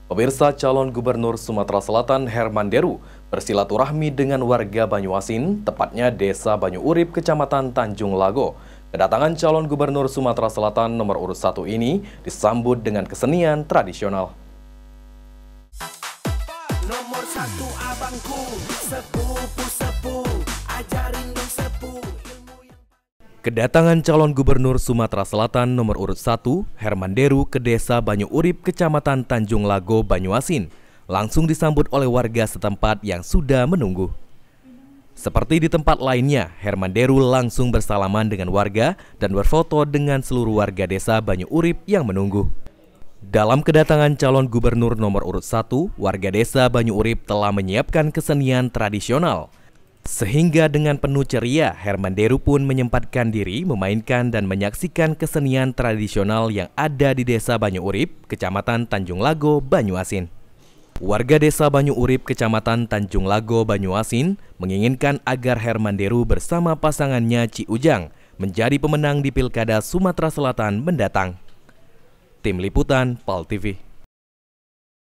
Pemirsa, calon gubernur Sumatera Selatan Herman Deru bersilaturahmi dengan warga Banyuasin, tepatnya Desa Banyu Urip, Kecamatan Tanjung Lago. Kedatangan calon gubernur Sumatera Selatan nomor urut 1 ini disambut dengan kesenian tradisional. Nomor 1 abangku, sepupu-sepuh, ajarin dong sepuh ilmu yang... Kedatangan calon gubernur Sumatera Selatan nomor urut 1, Herman Deru, ke Desa Banyu Urip, Kecamatan Tanjung Lago, Banyuasin, langsung disambut oleh warga setempat yang sudah menunggu. Seperti di tempat lainnya, Herman Deru langsung bersalaman dengan warga dan berfoto dengan seluruh warga Desa Banyu Urip yang menunggu. Dalam kedatangan calon gubernur nomor urut 1, warga Desa Banyu Urip telah menyiapkan kesenian tradisional. Sehingga dengan penuh ceria, Herman Deru pun menyempatkan diri memainkan dan menyaksikan kesenian tradisional yang ada di Desa Banyu Urip, Kecamatan Tanjung Lago, Banyuasin. Warga Desa Banyu Urip, Kecamatan Tanjung Lago, Banyuasin menginginkan agar Herman Deru bersama pasangannya Ci Ujang menjadi pemenang di Pilkada Sumatera Selatan mendatang. Tim Liputan PAL TV.